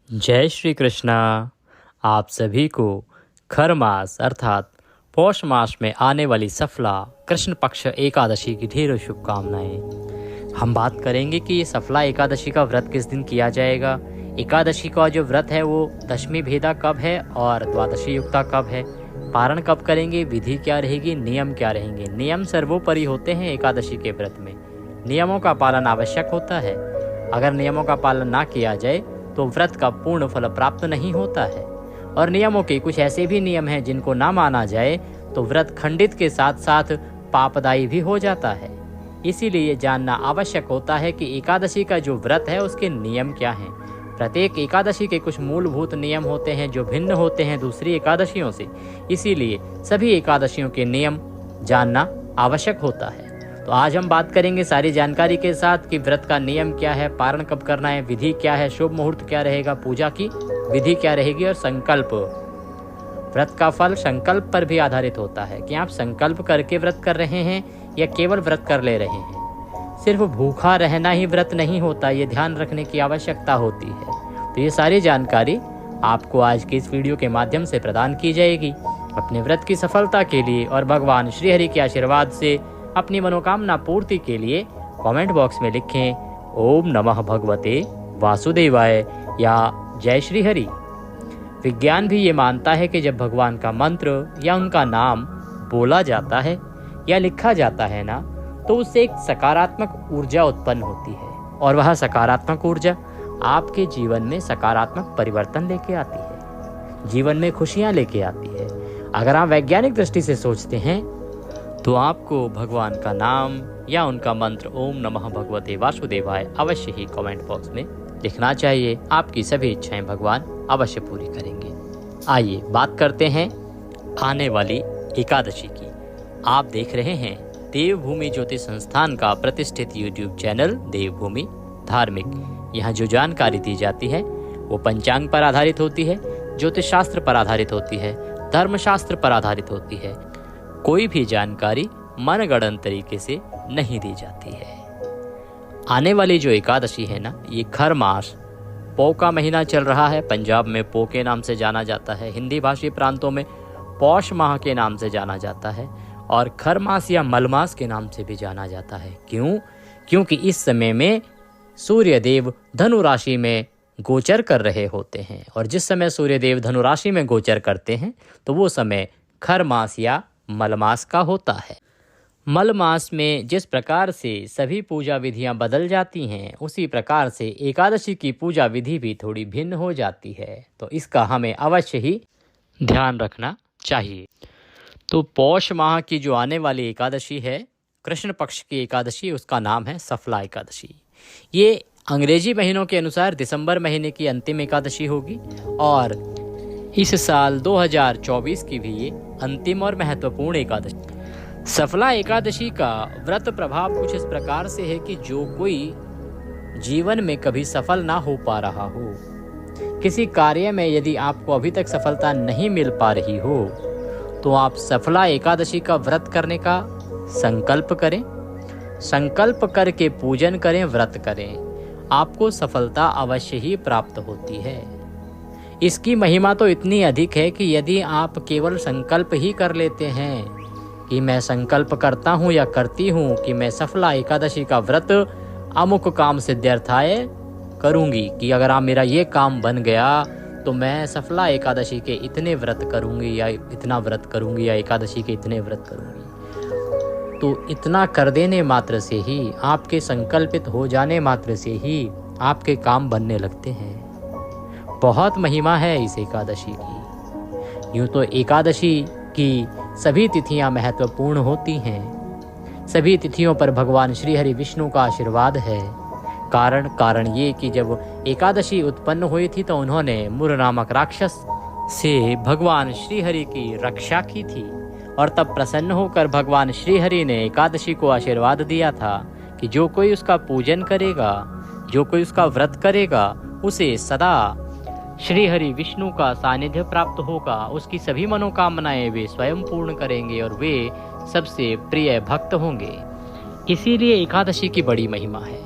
जय श्री कृष्णा। आप सभी को खर मास अर्थात पौष मास में आने वाली सफला कृष्ण पक्ष एकादशी की ढेरों शुभकामनाएं। हम बात करेंगे कि ये सफला एकादशी का व्रत किस दिन किया जाएगा, एकादशी का जो व्रत है वो दशमी भेदा कब है और द्वादशी युक्ता कब है, पारण कब करेंगे, विधि क्या रहेगी, नियम क्या रहेंगे। नियम सर्वोपरि होते हैं एकादशी के व्रत में, नियमों का पालन आवश्यक होता है। अगर नियमों का पालन ना किया जाए तो व्रत का पूर्ण फल प्राप्त नहीं होता है। और नियमों के कुछ ऐसे भी नियम हैं जिनको ना माना जाए तो व्रत खंडित के साथ साथ पापदायी भी हो जाता है। इसीलिए ये जानना आवश्यक होता है कि एकादशी का जो व्रत है उसके नियम क्या हैं। प्रत्येक एकादशी के कुछ मूलभूत नियम होते हैं जो भिन्न होते हैं दूसरी एकादशियों से, इसीलिए सभी एकादशियों के नियम जानना आवश्यक होता है। तो आज हम बात करेंगे सारी जानकारी के साथ कि व्रत का नियम क्या है, पारण कब करना है, विधि क्या है, शुभ मुहूर्त क्या रहेगा, पूजा की विधि क्या रहेगी और संकल्प। व्रत का फल संकल्प पर भी आधारित होता है कि आप संकल्प करके व्रत कर रहे हैं या केवल व्रत कर ले रहे हैं। सिर्फ भूखा रहना ही व्रत नहीं होता, ये ध्यान रखने की आवश्यकता होती है। तो ये सारी जानकारी आपको आज के इस वीडियो के माध्यम से प्रदान की जाएगी। अपने व्रत की सफलता के लिए और भगवान श्रीहरि के आशीर्वाद से अपनी मनोकामना पूर्ति के लिए कमेंट बॉक्स में लिखें ओम नमः भगवते वासुदेवाय या जय श्री हरि। विज्ञान भी ये मानता है कि जब भगवान का मंत्र या उनका नाम बोला जाता है या लिखा जाता है ना, तो उससे एक सकारात्मक ऊर्जा उत्पन्न होती है और वह सकारात्मक ऊर्जा आपके जीवन में सकारात्मक परिवर्तन लेके आती है, जीवन में खुशियां लेके आती है। अगर आप वैज्ञानिक दृष्टि से सोचते हैं तो आपको भगवान का नाम या उनका मंत्र ओम नमः भगवते वासुदेवाय अवश्य ही कमेंट बॉक्स में लिखना चाहिए। आपकी सभी इच्छाएं भगवान अवश्य पूरी करेंगे। आइए बात करते हैं आने वाली एकादशी की। आप देख रहे हैं देवभूमि ज्योतिष संस्थान का प्रतिष्ठित यूट्यूब चैनल देवभूमि धार्मिक। यहाँ जो जानकारी दी जाती है वो पंचांग पर आधारित होती है, ज्योतिष शास्त्र पर आधारित होती है, धर्मशास्त्र पर आधारित होती है। कोई भी जानकारी मनगढ़ंत तरीके से नहीं दी जाती है। आने वाली जो एकादशी है ना, ये खर मास पौ का महीना चल रहा है। पंजाब में पौ के नाम से जाना जाता है, हिंदी भाषी प्रांतों में पौष माह के नाम से जाना जाता है और खर मास या मलमास के नाम से भी जाना जाता है। क्यों? क्योंकि इस समय में सूर्य देव धनु राशि में गोचर कर रहे होते हैं और जिस समय सूर्य देव धनु राशि में गोचर करते हैं तो वो समय खर मास या मलमास का होता है। मलमास में जिस प्रकार से सभी पूजा विधियां बदल जाती हैं, उसी प्रकार से एकादशी की पूजा विधि भी थोड़ी भिन्न हो जाती है। तो इसका हमें अवश्य ही ध्यान रखना चाहिए। तो पौष माह की जो आने वाली एकादशी है, कृष्ण पक्ष की एकादशी, उसका नाम है सफला एकादशी। ये अंग्रेजी महीनों के अनुसार दिसंबर महीने की अंतिम एकादशी होगी और इस साल 2024 की भी ये अंतिम और महत्वपूर्ण एकादशी। सफला एकादशी का व्रत प्रभाव कुछ इस प्रकार से है कि जो कोई जीवन में कभी सफल ना हो पा रहा हो, किसी कार्य में यदि आपको अभी तक सफलता नहीं मिल पा रही हो, तो आप सफला एकादशी का व्रत करने का संकल्प करें। संकल्प करके पूजन करें, व्रत करें, आपको सफलता अवश्य ही प्राप्त होती है। इसकी महिमा तो इतनी अधिक है कि यदि आप केवल संकल्प ही कर लेते हैं कि मैं संकल्प करता हूँ या करती हूँ कि मैं सफला एकादशी का व्रत अमुक काम सिद्ध्यर्थाय करूँगी, कि अगर आप मेरा ये काम बन गया तो मैं सफला एकादशी के इतने व्रत करूँगी या इतना व्रत करूँगी या एकादशी के इतने व्रत करूँगी, तो इतना कर देने मात्र से ही, आपके संकल्पित हो जाने मात्र से ही आपके काम बनने लगते हैं। बहुत महिमा है इस एकादशी की। यूँ तो एकादशी की सभी तिथियां महत्वपूर्ण होती हैं। सभी तिथियों पर भगवान श्री हरि विष्णु का आशीर्वाद है। कारण ये कि जब एकादशी उत्पन्न हुई थी तो उन्होंने मुर नामक राक्षस से भगवान श्री हरि की रक्षा की थी और तब प्रसन्न होकर भगवान श्री हरि ने एकादशी को आशीर्वाद दिया था कि जो कोई उसका पूजन करेगा, जो कोई उसका व्रत करेगा, उसे सदा श्री हरि विष्णु का सानिध्य प्राप्त होगा। उसकी सभी मनोकामनाएं वे स्वयं पूर्ण करेंगे और वे सबसे प्रिय भक्त होंगे। इसीलिए एकादशी की बड़ी महिमा है।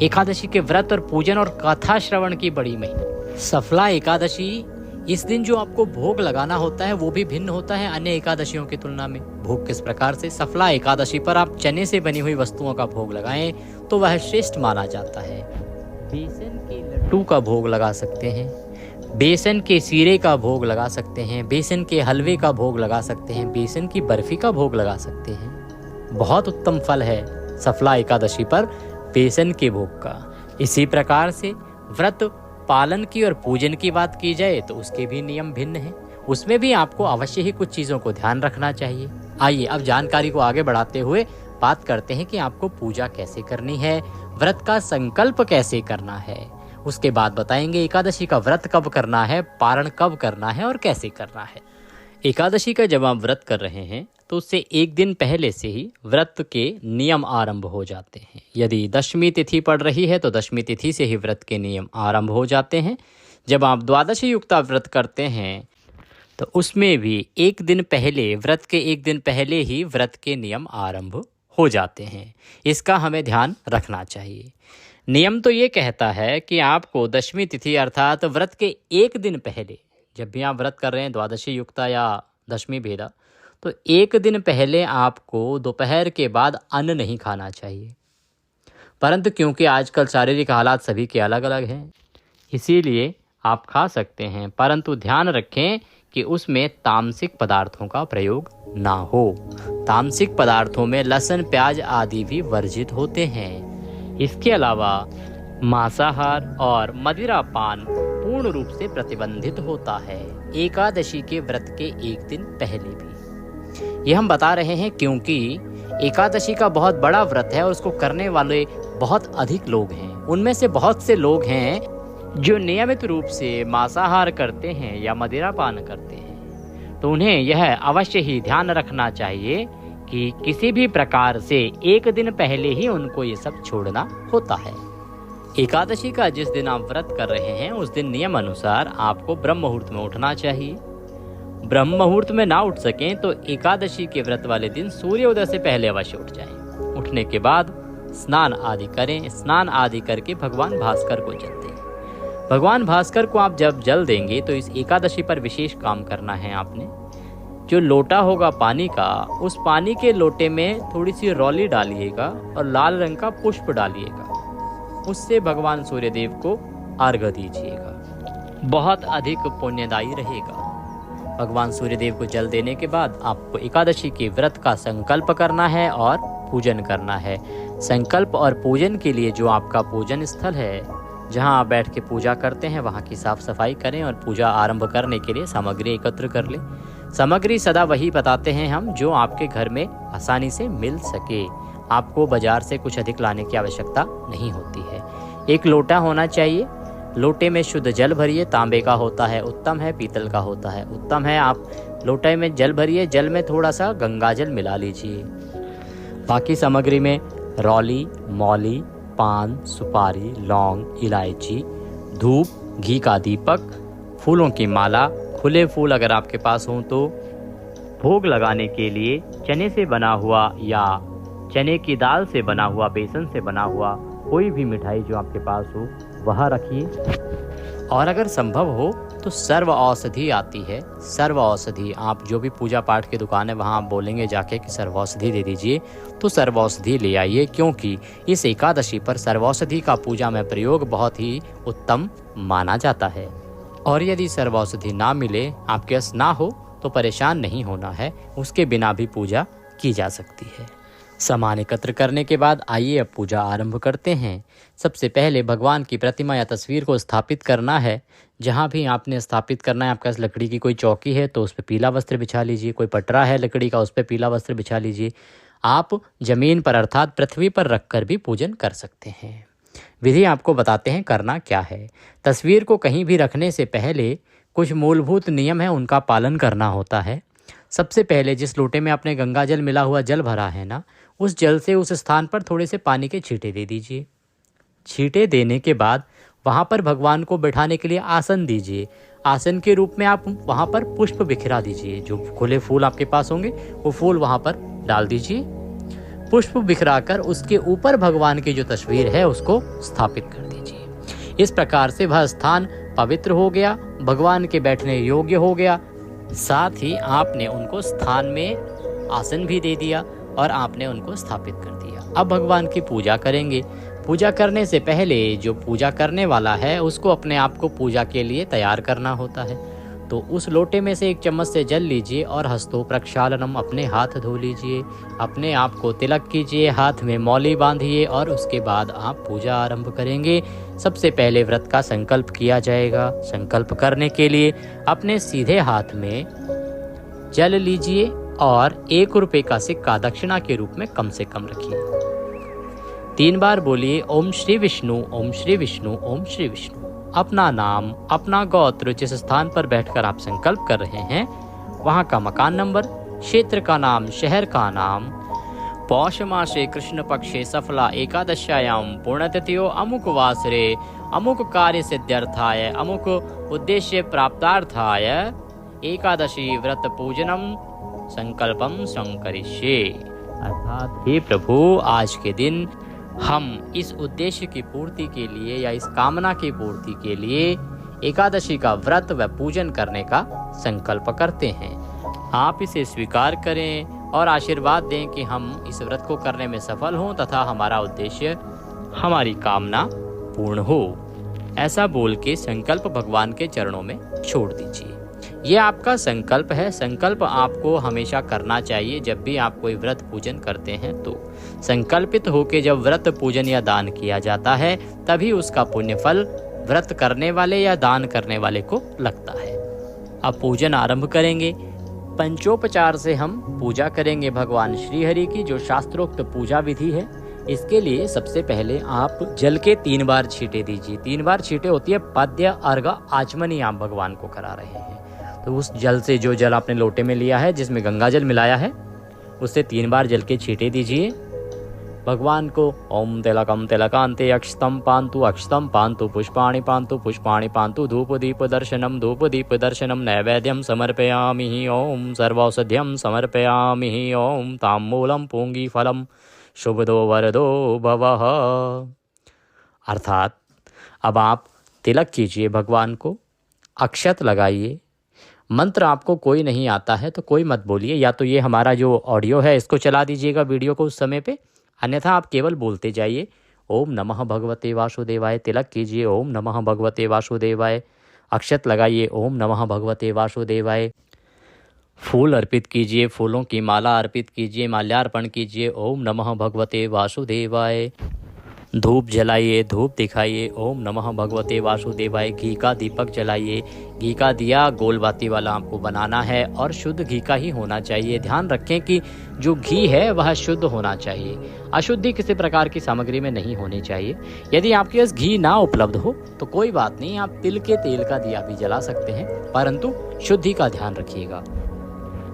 एकादशी के व्रत और पूजन और कथा श्रवण की बड़ी महिमा। सफला एकादशी, इस दिन जो आपको भोग लगाना होता है वो भी भिन्न होता है अन्य एकादशियों की तुलना में। भोग किस प्रकार से? सफला एकादशी पर आप चने से बनी हुई वस्तुओं का भोग लगाएं तो वह श्रेष्ठ माना जाता है। बेसन के लड्डू का भोग लगा सकते हैं, बेसन के सीरे का भोग लगा सकते हैं, बेसन के हलवे का भोग लगा सकते हैं, बेसन की बर्फी का भोग लगा सकते हैं। बहुत उत्तम फल है सफला एकादशी पर बेसन के भोग का। इसी प्रकार से व्रत पालन की और पूजन की बात की जाए तो उसके भी नियम भिन्न हैं। उसमें भी आपको अवश्य ही कुछ चीज़ों को ध्यान रखना चाहिए। आइए अब जानकारी को आगे बढ़ाते हुए बात करते हैं कि आपको पूजा कैसे करनी है, व्रत का संकल्प कैसे करना है। उसके बाद बताएंगे एकादशी का व्रत कब करना है, पारण कब करना है और कैसे करना है। एकादशी का जब आप व्रत कर रहे हैं तो उससे एक दिन पहले से ही व्रत के नियम आरंभ हो जाते हैं। यदि दशमी तिथि पड़ रही है तो दशमी तिथि से ही व्रत के नियम आरंभ हो जाते हैं। जब आप द्वादशी युक्ता व्रत करते हैं तो उसमें भी एक दिन पहले, व्रत के एक दिन पहले ही व्रत के नियम आरंभ हो जाते हैं। इसका हमें ध्यान रखना चाहिए। नियम तो ये कहता है कि आपको दशमी तिथि अर्थात व्रत के एक दिन पहले, जब भी आप व्रत कर रहे हैं द्वादशी युक्ता या दशमी भेदा, तो एक दिन पहले आपको दोपहर के बाद अन्न नहीं खाना चाहिए। परंतु क्योंकि आजकल शारीरिक हालात सभी के अलग अलग हैं, इसीलिए आप खा सकते हैं, परंतु ध्यान रखें कि उसमें तामसिक पदार्थों का प्रयोग ना हो। तामसिक पदार्थों में लहसुन, प्याज आदि भी वर्जित होते हैं। इसके अलावा मांसाहार और मदिरा पान पूर्ण रूप से प्रतिबंधित होता है एकादशी के व्रत के एक दिन पहले भी। ये हम बता रहे हैं क्योंकि एकादशी का बहुत बड़ा व्रत है और उसको करने वाले बहुत अधिक लोग हैं। उनमें से बहुत से लोग हैं जो नियमित रूप से मांसाहार करते हैं या मदिरा पान करते हैं। तो उन्हें यह अवश्य ही ध्यान रखना चाहिए कि किसी भी प्रकार से एक दिन पहले ही उनको ये सब छोड़ना होता है। एकादशी का जिस दिन आप व्रत कर रहे हैं उस दिन नियम अनुसार आपको ब्रह्म मुहूर्त में उठना चाहिए। ब्रह्म मुहूर्त में ना उठ सकें तो एकादशी के व्रत वाले दिन सूर्योदय से पहले अवश्य उठ जाएं। उठने के बाद स्नान आदि करें। स्नान आदि करके भगवान भास्कर को जल दें। भगवान भास्कर को आप जब जल देंगे तो इस एकादशी पर विशेष काम करना है आपने। जो लोटा होगा पानी का, उस पानी के लोटे में थोड़ी सी रौली डालिएगा और लाल रंग का पुष्प डालिएगा। उससे भगवान सूर्यदेव को अर्घ्य दीजिएगा। बहुत अधिक पुण्यदायी रहेगा। भगवान सूर्यदेव को जल देने के बाद आपको एकादशी के व्रत का संकल्प करना है और पूजन करना है। संकल्प और पूजन के लिए जो आपका पूजन स्थल है, जहां आप बैठ के पूजा करते हैं, वहां की साफ सफाई करें और पूजा आरंभ करने के लिए सामग्री एकत्र कर लें। सामग्री सदा वही बताते हैं हम जो आपके घर में आसानी से मिल सके। आपको बाजार से कुछ अधिक लाने की आवश्यकता नहीं होती है। एक लोटा होना चाहिए। लोटे में शुद्ध जल भरिए। तांबे का होता है उत्तम है, पीतल का होता है उत्तम है। आप लोटे में जल भरिए, जल में थोड़ा सा गंगा जल मिला लीजिए। बाकी सामग्री में रौली, मौली, पान, सुपारी, लौंग, इलायची, धूप, घी का दीपक, फूलों की माला, खुले फूल अगर आपके पास हों तो, भोग लगाने के लिए चने से बना हुआ या चने की दाल से बना हुआ, बेसन से बना हुआ कोई भी मिठाई जो आपके पास हो वह रखिए। और अगर संभव हो तो सर्व औषधि आती है, सर्व औषधि, आप जो भी पूजा पाठ की दुकान है वहाँ आप बोलेंगे जाके कि सर्व औषधि दे दीजिए, तो सर्व औषधि ले आइए। क्योंकि इस एकादशी पर सर्व औषधि का पूजा में प्रयोग बहुत ही उत्तम माना जाता है। और यदि सर्व औषधि ना मिले, आपके पास ना हो, तो परेशान नहीं होना है, उसके बिना भी पूजा की जा सकती है। सामान एकत्र करने के बाद आइए अब पूजा आरंभ करते हैं। सबसे पहले भगवान की प्रतिमा या तस्वीर को स्थापित करना है। जहाँ भी आपने स्थापित करना है, आपके पास लकड़ी की कोई चौकी है तो उस पर पीला वस्त्र बिछा लीजिए, कोई पटरा है लकड़ी का उस पर पीला वस्त्र बिछा लीजिए। आप जमीन पर अर्थात पृथ्वी पर रखकर भी पूजन कर सकते हैं। विधि आपको बताते हैं करना क्या है। तस्वीर को कहीं भी रखने से पहले कुछ मूलभूत नियम है, उनका पालन करना होता है। सबसे पहले जिस लोटे में आपने गंगा जल मिला हुआ जल भरा है ना, उस जल से उस स्थान पर थोड़े से पानी के छींटे दे दीजिए। छींटे देने के बाद वहाँ पर भगवान को बैठाने के लिए आसन दीजिए। आसन के रूप में आप वहाँ पर पुष्प बिखरा दीजिए। जो खुले फूल आपके पास होंगे वो फूल वहाँ पर डाल दीजिए। पुष्प बिखराकर उसके ऊपर भगवान की जो तस्वीर है उसको स्थापित कर दीजिए। इस प्रकार से वह स्थान पवित्र हो गया, भगवान के बैठने योग्य हो गया। साथ ही आपने उनको स्थान में आसन भी दे दिया और आपने उनको स्थापित कर दिया। अब भगवान की पूजा करेंगे। पूजा करने से पहले जो पूजा करने वाला है उसको अपने आप को पूजा के लिए तैयार करना होता है। तो उस लोटे में से एक चम्मच से जल लीजिए और हस्तो प्रक्षालनम, अपने हाथ धो लीजिए, अपने आप को तिलक कीजिए, हाथ में मौली बांधिए और उसके बाद आप पूजा आरंभ करेंगे। सबसे पहले व्रत का संकल्प किया जाएगा। संकल्प करने के लिए अपने सीधे हाथ में जल लीजिए और 1 रुपये का सिक्का दक्षिणा के रूप में कम से कम रखिए। 3 बार बोलिए ओम श्री विष्णु, ओम श्री विष्णु, ओम श्री विष्णु। अपना नाम, अपना गोत्र, जिस स्थान पर बैठकर आप संकल्प कर रहे हैं वहां का मकान नंबर, क्षेत्र का नाम, शहर का नाम, पौष मासे कृष्ण पक्षे सफला एकादश्यायां पुण्यतिथ्यो अमुक वासरे अमुक कार्य सिद्ध्यर्थाय अमुक उद्देश्य प्राप्तार्थाय एकादशी व्रत पूजनम संकल्पम संकरिष्ये। अर्थात हे प्रभु, आज के दिन हम इस उद्देश्य की पूर्ति के लिए या इस कामना की पूर्ति के लिए एकादशी का व्रत व पूजन करने का संकल्प करते हैं। आप इसे स्वीकार करें और आशीर्वाद दें कि हम इस व्रत को करने में सफल हों तथा हमारा उद्देश्य, हमारी कामना पूर्ण हो। ऐसा बोल के संकल्प भगवान के चरणों में छोड़ दीजिए। ये आपका संकल्प है। संकल्प आपको हमेशा करना चाहिए। जब भी आप कोई व्रत पूजन करते हैं तो संकल्पित होकर जब व्रत पूजन या दान किया जाता है तभी उसका पुण्य फल व्रत करने वाले या दान करने वाले को लगता है। अब पूजन आरंभ करेंगे। पंचोपचार से हम पूजा करेंगे भगवान श्री हरि की, जो शास्त्रोक्त पूजा विधि है। इसके लिए सबसे पहले आप जल के 3 बार छींटे दीजिए। 3 बार छींटे होती है पद्य, अर्घ, आचमनी आप भगवान को करा रहे हैं। तो उस जल से, जो जल आपने लोटे में लिया है जिसमें गंगा जल मिलाया है, उससे 3 बार जल के छींटे दीजिए भगवान को। ओम तिलकम तिलकांते अक्षतम पान्तु पुष्पाणि पान्तु धूप दीप दर्शनम नैवेद्यम समर्पयामि ओम सर्वौषध्यम समर्पयामि ओम ताम्बूलम पूंगी फलम शुभदो वरदो भवः। अर्थात अब आप तिलक कीजिए भगवान को, अक्षत लगाइए। मंत्र आपको कोई नहीं आता है तो कोई मत बोलिए, या तो ये हमारा जो ऑडियो है इसको चला दीजिएगा वीडियो को उस समय पे, अन्यथा आप केवल बोलते जाइए ओम नमः भगवते वासुदेवाय। तिलक कीजिए ओम नमः भगवते वासुदेवाय। अक्षत लगाइए ओम नमः भगवते वासुदेवाय। फूल अर्पित कीजिए, फूलों की माला अर्पित कीजिए, माल्यार्पण कीजिए ओम नमः भगवते वासुदेवाय। धूप जलाइए, धूप दिखाइए ओम नमः भगवते वासुदेवाय। घी का दीपक जलाइए। घी का दिया गोल बाती वाला आपको बनाना है और शुद्ध घी का ही होना चाहिए। ध्यान रखें कि जो घी है वह शुद्ध होना चाहिए, अशुद्धि किसी प्रकार की सामग्री में नहीं होनी चाहिए। यदि आपके पास घी ना उपलब्ध हो तो कोई बात नहीं, आप तिल के तेल का दिया भी जला सकते हैं, परंतु शुद्धि का ध्यान रखिएगा।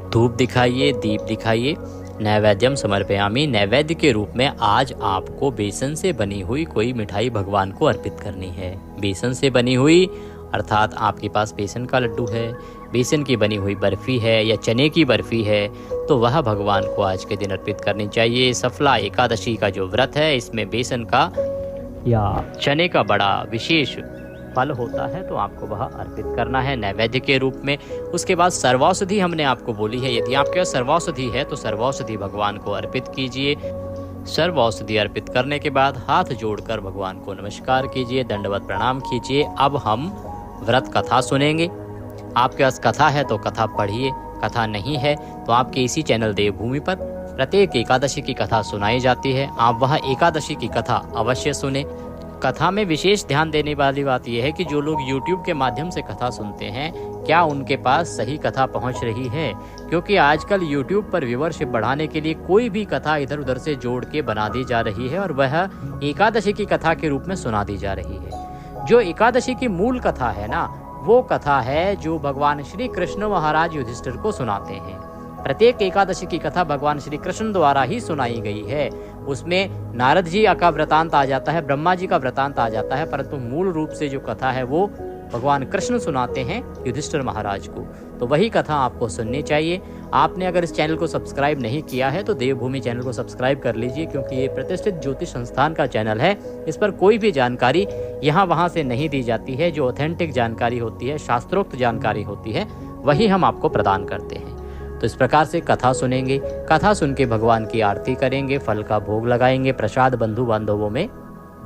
धूप दिखाइए, दीप दिखाइए। नैवेद्यम समर्पयामि, नैवेद्य के रूप में आज आपको बेसन से बनी हुई कोई मिठाई भगवान को अर्पित करनी है। बेसन से बनी हुई अर्थात आपके पास बेसन का लड्डू है, बेसन की बनी हुई बर्फी है या चने की बर्फी है, तो वह भगवान को आज के दिन अर्पित करनी चाहिए। सफला एकादशी का जो व्रत है इसमें बेसन का या चने का बड़ा विशेष फल होता है, तो आपको वह अर्पित करना है नैवेद्य के रूप में। उसके बाद सर्वौषधि हमने आपको बोली है, यदि आपके पास सर्वौषधि है तो सर्वौषधि भगवान को अर्पित कीजिए। सर्वौषधि अर्पित करने के बाद हाथ जोड़कर भगवान को नमस्कार कीजिए, दंडवत प्रणाम कीजिए। अब हम व्रत कथा सुनेंगे। आपके पास कथा है तो कथा पढ़िए, कथा नहीं है तो आपके इसी चैनल देवभूमि पर प्रत्येक एकादशी की कथा सुनाई जाती है। आप वह एकादशी की कथा अवश्य सुने। कथा में विशेष ध्यान देने वाली बात यह है कि जो लोग YouTube के माध्यम से कथा सुनते हैं, क्या उनके पास सही कथा पहुंच रही है? क्योंकि आजकल YouTube पर व्यूअरशिप बढ़ाने के लिए कोई भी कथा इधर उधर से जोड़ के बना दी जा रही है और वह एकादशी की कथा के रूप में सुना दी जा रही है। जो एकादशी की मूल कथा है ना, वो कथा है जो भगवान श्री कृष्ण महाराज युधिष्ठिर को सुनाते हैं। प्रत्येक एकादशी की कथा भगवान श्री कृष्ण द्वारा ही सुनाई गई है। उसमें नारद जी का वृतांत आ जाता है, ब्रह्मा जी का वृतांत आ जाता है, परंतु मूल रूप से जो कथा है वो भगवान कृष्ण सुनाते हैं युधिष्ठिर महाराज को। तो वही कथा आपको सुननी चाहिए। आपने अगर इस चैनल को सब्सक्राइब नहीं किया है तो देवभूमि चैनल को सब्सक्राइब कर लीजिए, क्योंकि ये प्रतिष्ठित ज्योतिष संस्थान का चैनल है। इस पर कोई भी जानकारी यहाँ वहाँ से नहीं दी जाती है। जो ऑथेंटिक जानकारी होती है, शास्त्रोक्त जानकारी होती है, वही हम आपको प्रदान करते हैं। तो इस प्रकार से कथा सुनेंगे, कथा सुन के भगवान की आरती करेंगे, फल का भोग लगाएंगे, प्रसाद बंधु बांधवों में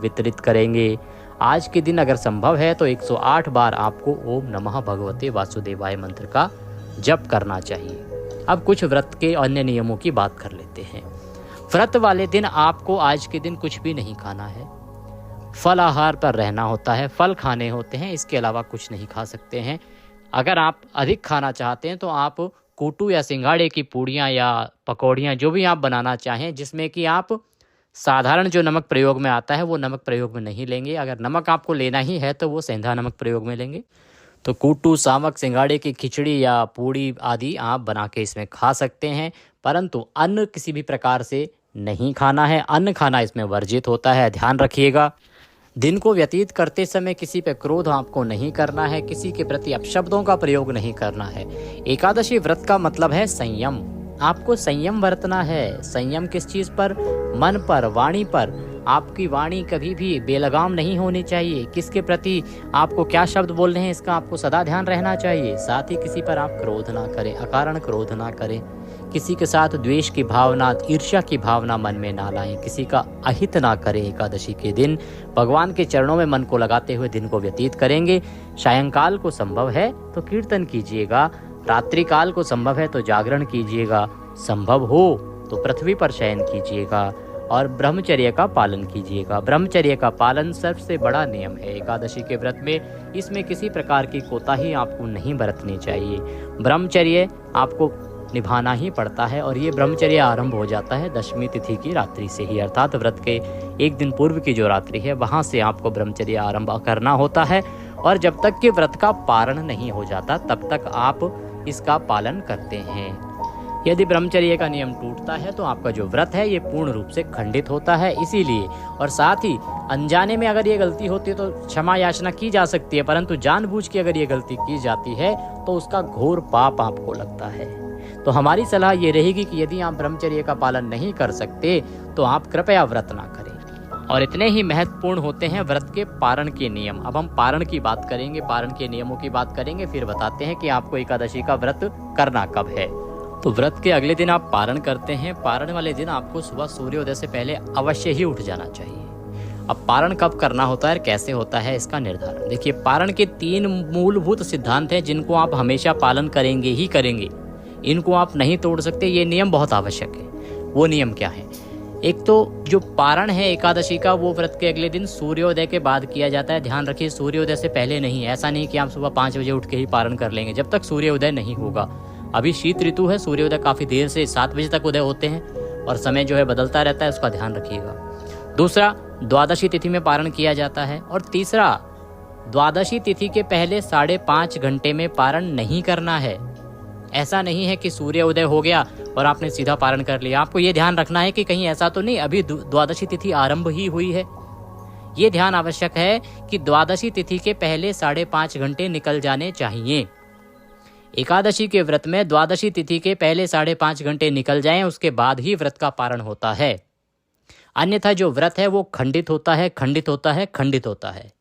वितरित करेंगे। आज के दिन अगर संभव है तो 108 बार आपको ओम नमः भगवते वासुदेवाय मंत्र का जप करना चाहिए। अब कुछ व्रत के अन्य नियमों की बात कर लेते हैं। व्रत वाले दिन आपको आज के दिन कुछ भी नहीं खाना है, फल आहार पर रहना होता है, फल खाने होते हैं, इसके अलावा कुछ नहीं खा सकते हैं। अगर आप अधिक खाना चाहते हैं तो आप कूटू या सिंघाड़े की पूड़ियाँ या पकौड़ियाँ जो भी आप बनाना चाहें, जिसमें कि आप साधारण जो नमक प्रयोग में आता है वो नमक प्रयोग में नहीं लेंगे। अगर नमक आपको लेना ही है तो वो सेंधा नमक प्रयोग में लेंगे। तो कूटू, सामक, सिंघाड़े की खिचड़ी या पूड़ी आदि आप बना के इसमें खा सकते हैं, परंतु अन्न किसी भी प्रकार से नहीं खाना है। अन्न खाना इसमें वर्जित होता है, ध्यान रखिएगा। दिन को व्यतीत करते समय किसी पे क्रोध आपको नहीं करना है, किसी के प्रति अपशब्दों का प्रयोग नहीं करना है। एकादशी व्रत का मतलब है संयम। आपको संयम बरतना है। संयम किस चीज़ पर? मन पर, वाणी पर। आपकी वाणी कभी भी बेलगाम नहीं होनी चाहिए। किसके प्रति आपको क्या शब्द बोल रहे हैं इसका आपको सदा ध्यान रहना चाहिए। साथ ही किसी पर आप क्रोध ना करें, अकारण क्रोध ना करें। किसी के साथ द्वेष की भावना, ईर्ष्या की भावना मन में ना लाएं। किसी का अहित ना करें। एकादशी के दिन भगवान के चरणों में मन को लगाते हुए दिन को व्यतीत करेंगे। सायंकाल को संभव है तो कीर्तन कीजिएगा, रात्रि काल को संभव है तो जागरण कीजिएगा, संभव हो तो पृथ्वी पर शयन कीजिएगा और ब्रह्मचर्य का पालन कीजिएगा। ब्रह्मचर्य का पालन सबसे बड़ा नियम है एकादशी के व्रत में। इसमें किसी प्रकार की कोताही आपको नहीं बरतनी चाहिए। ब्रह्मचर्य आपको निभाना ही पड़ता है और ये ब्रह्मचर्य आरंभ हो जाता है दशमी तिथि की रात्रि से ही, अर्थात व्रत के एक दिन पूर्व की जो रात्रि है वहाँ से आपको ब्रह्मचर्य आरंभ करना होता है। और जब तक कि व्रत का पारण नहीं हो जाता तब तक आप इसका पालन करते हैं। यदि ब्रह्मचर्य का नियम टूटता है तो आपका जो व्रत है ये पूर्ण रूप से खंडित होता है। इसीलिए और साथ ही अनजाने में अगर ये गलती होती है तो क्षमा याचना की जा सकती है, परंतु जानबूझ के अगर ये गलती की जाती है तो उसका घोर पाप आपको लगता है। तो हमारी सलाह ये रहेगी कि यदि आप ब्रह्मचर्य का पालन नहीं कर सकते तो आप कृपया व्रत ना करें। और इतने ही महत्वपूर्ण होते हैं व्रत के पारण के नियम। अब हम पारण की बात करेंगे, पारण के नियमों की बात करेंगे, फिर बताते हैं कि आपको एकादशी का व्रत करना कब है। तो व्रत के अगले दिन आप पारण करते हैं। पारण वाले दिन आपको सुबह सूर्योदय से पहले अवश्य ही उठ जाना चाहिए। अब पारण कब करना होता है, कैसे होता है इसका निर्धारण देखिए। पारण के 3 मूलभूत सिद्धांत हैं जिनको आप हमेशा पालन करेंगे ही करेंगे। इनको आप नहीं तोड़ सकते, ये नियम बहुत आवश्यक है। वो नियम क्या है? एक तो जो पारण है एकादशी का वो व्रत के अगले दिन सूर्योदय के बाद किया जाता है। ध्यान रखिए, सूर्योदय से पहले नहीं। ऐसा नहीं कि आप सुबह 5 बजे उठ के ही पारण कर लेंगे, जब तक सूर्योदय नहीं होगा। अभी शीत ऋतु है, सूर्योदय काफ़ी देर से 7 बजे तक उदय होते हैं और समय जो है बदलता रहता है, उसका ध्यान रखिएगा। दूसरा, द्वादशी तिथि में पारण किया जाता है। और तीसरा, द्वादशी तिथि के पहले 5.5 घंटे में पारण नहीं करना है। ऐसा नहीं है कि सूर्य उदय हो गया और आपने सीधा पारण कर लिया। आपको ये ध्यान रखना है कि कहीं ऐसा तो नहीं अभी द्वादशी तिथि आरंभ ही हुई है। ये ध्यान आवश्यक है कि द्वादशी तिथि के पहले 5.5 घंटे निकल जाने चाहिए। एकादशी के व्रत में द्वादशी तिथि के पहले 5.5 घंटे निकल जाएं, उसके बाद ही व्रत का पारण होता है। अन्यथा जो व्रत है वो खंडित होता है, खंडित होता है, खंडित होता है।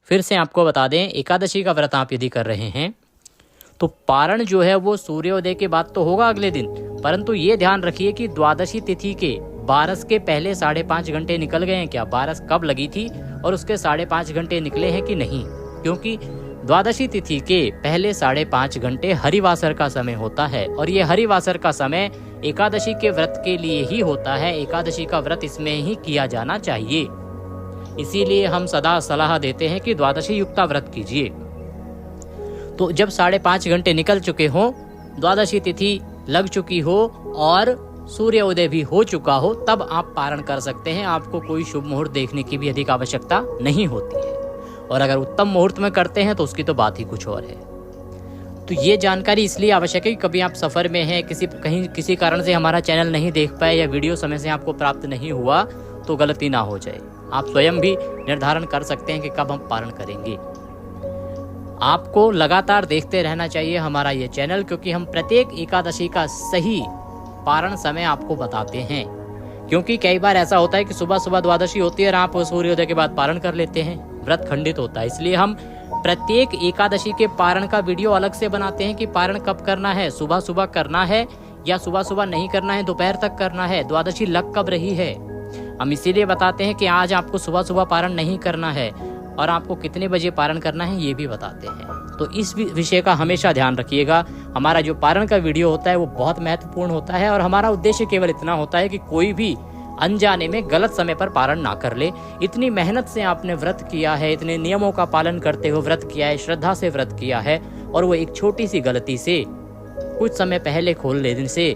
फिर से आपको बता दें, एकादशी का व्रत आप यदि कर रहे हैं तो पारण जो है वो सूर्योदय के बाद तो होगा अगले दिन, परंतु ये ध्यान रखिए कि द्वादशी तिथि के 12 के पहले 5.5 घंटे निकल गए हैं क्या, 12 कब लगी थी और उसके 5.5 घंटे निकले हैं कि नहीं। क्योंकि द्वादशी तिथि के पहले 5.5 घंटे हरिवासर का समय होता है और ये हरिवासर का समय एकादशी के व्रत के लिए ही होता है। एकादशी का व्रत इसमें ही किया जाना चाहिए। इसीलिए हम सदा सलाह देते हैं कि द्वादशी युक्ता व्रत कीजिए। तो जब 5.5 घंटे निकल चुके हों, द्वादशी तिथि लग चुकी हो और सूर्योदय भी हो चुका हो, तब आप पारण कर सकते हैं। आपको कोई शुभ मुहूर्त देखने की भी अधिक आवश्यकता नहीं होती है। और अगर उत्तम मुहूर्त में करते हैं तो उसकी तो बात ही कुछ और है। तो ये जानकारी इसलिए आवश्यक है कि कभी आप सफ़र में हैं, किसी कारण से हमारा चैनल नहीं देख पाए या वीडियो समय से आपको प्राप्त नहीं हुआ तो गलती ना हो जाए। आप स्वयं भी निर्धारण कर सकते हैं कि कब हम पारण करेंगे। आपको लगातार देखते रहना चाहिए हमारा ये चैनल, क्योंकि हम प्रत्येक एकादशी का सही पारण समय आपको बताते हैं। क्योंकि कई बार ऐसा होता है कि सुबह सुबह द्वादशी होती है और आप सूर्योदय के बाद पारण कर लेते हैं, व्रत खंडित होता है। इसलिए हम प्रत्येक एकादशी के पारण का वीडियो अलग से बनाते हैं कि पारण कब करना है, सुबह सुबह करना है या सुबह सुबह नहीं करना है, दोपहर तक करना है, द्वादशी लग कब रही है। हम इसीलिए बताते हैं कि आज आपको सुबह सुबह पारण नहीं करना है और आपको कितने बजे पारण करना है ये भी बताते हैं। तो इस विषय का हमेशा ध्यान रखिएगा। हमारा जो पारण का वीडियो होता है वो बहुत महत्वपूर्ण होता है और हमारा उद्देश्य केवल इतना होता है कि कोई भी अनजाने में गलत समय पर पारण ना कर ले। इतनी मेहनत से आपने व्रत किया है, इतने नियमों का पालन करते हुए व्रत किया है, श्रद्धा से व्रत किया है, और वो एक छोटी सी गलती से कुछ समय पहले खोल लेने से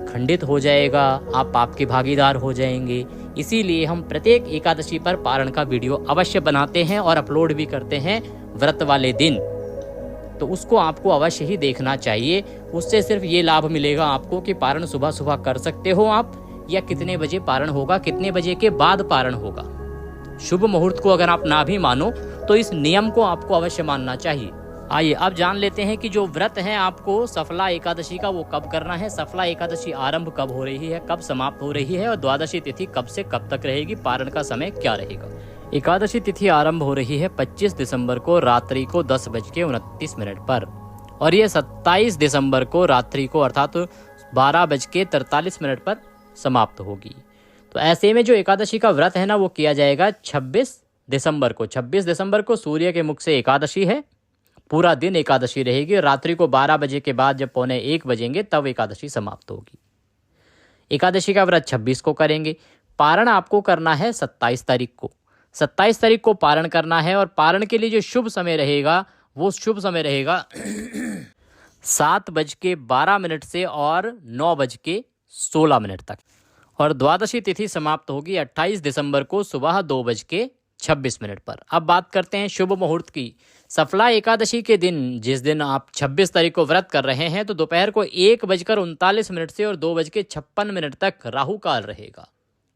खंडित हो जाएगा, आप पाप के भागीदार हो जाएंगे। इसीलिए हम प्रत्येक एकादशी पर पारण का वीडियो अवश्य बनाते हैं और अपलोड भी करते हैं व्रत वाले दिन। तो उसको आपको अवश्य ही देखना चाहिए। उससे सिर्फ ये लाभ मिलेगा आपको कि पारण सुबह सुबह कर सकते हो आप, या कितने बजे पारण होगा, कितने बजे के बाद पारण होगा। शुभ मुहूर्त को अगर आप ना भी मानो तो इस नियम को आपको अवश्य मानना चाहिए। आइए अब जान लेते हैं कि जो व्रत है आपको सफला एकादशी का वो कब करना है, सफला एकादशी आरंभ कब हो रही है, कब समाप्त हो रही है और द्वादशी तिथि कब से कब तक रहेगी, पारण का समय क्या रहेगा। एकादशी तिथि आरंभ हो रही है 25 दिसंबर को रात्रि को 10:29 पर और ये 27 दिसंबर को रात्रि को अर्थात 12:43 पर समाप्त होगी। तो ऐसे में जो एकादशी का व्रत है ना वो किया जाएगा 26 दिसंबर को। 26 दिसंबर को सूर्य के मुख से एकादशी है, पूरा दिन एकादशी रहेगी। रात्रि को 12 बजे के बाद जब 12:45 बजेंगे तब एकादशी समाप्त होगी। एकादशी का व्रत 26 को करेंगे। पारण आपको करना है 27 तारीख को। 27 तारीख को पारण करना है और पारण के लिए जो शुभ समय रहेगा वो शुभ समय रहेगा 7:12 से और 9:16 तक। और द्वादशी तिथि समाप्त होगी 28 दिसंबर को सुबह 2:26 पर। अब बात करते हैं शुभ मुहूर्त की। सफला एकादशी के दिन, जिस दिन आप 26 तारीख को व्रत कर रहे हैं, तो दोपहर को 1:39 से और 2:56 तक राहु काल रहेगा।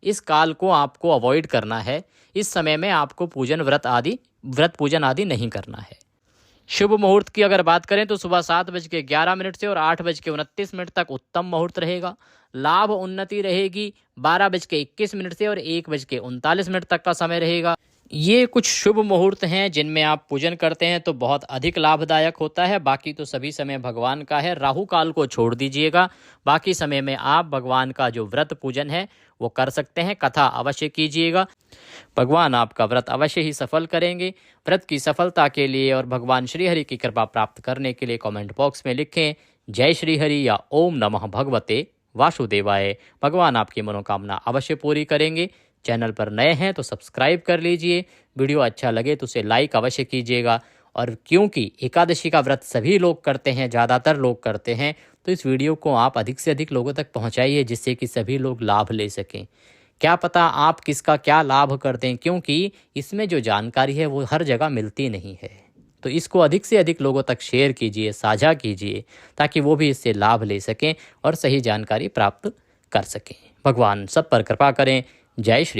इस काल को आपको अवॉइड करना है। इस समय में आपको व्रत पूजन आदि नहीं करना है। शुभ मुहूर्त की अगर बात करें तो सुबह 7:11 से और 8:29 तक उत्तम मुहूर्त रहेगा। लाभ उन्नति रहेगी 12:21 से और 1:39 तक का समय रहेगा। ये कुछ शुभ मुहूर्त हैं जिनमें आप पूजन करते हैं तो बहुत अधिक लाभदायक होता है। बाकी तो सभी समय भगवान का है। राहु काल को छोड़ दीजिएगा, बाकी समय में आप भगवान का जो व्रत पूजन है वो कर सकते हैं। कथा अवश्य कीजिएगा, भगवान आपका व्रत अवश्य ही सफल करेंगे। व्रत की सफलता के लिए और भगवान श्री हरि की कृपा प्राप्त करने के लिए कमेंट बॉक्स में लिखें जय श्री हरि या ओम नमः भगवते वासुदेवाय। भगवान आपकी मनोकामना अवश्य पूरी करेंगे। चैनल पर नए हैं तो सब्सक्राइब कर लीजिए। वीडियो अच्छा लगे तो उसे लाइक अवश्य कीजिएगा। और क्योंकि एकादशी का व्रत सभी लोग करते हैं, ज़्यादातर लोग करते हैं, तो इस वीडियो को आप अधिक से अधिक लोगों तक पहुंचाइए जिससे कि सभी लोग लाभ ले सकें। क्या पता आप किसका क्या लाभ करते हैं, क्योंकि इसमें जो जानकारी है वो हर जगह मिलती नहीं है। तो इसको अधिक से अधिक लोगों तक शेयर कीजिए, साझा कीजिए, ताकि वो भी इससे लाभ ले सकें और सही जानकारी प्राप्त कर सकें। भगवान सब पर कृपा करें। जय श्री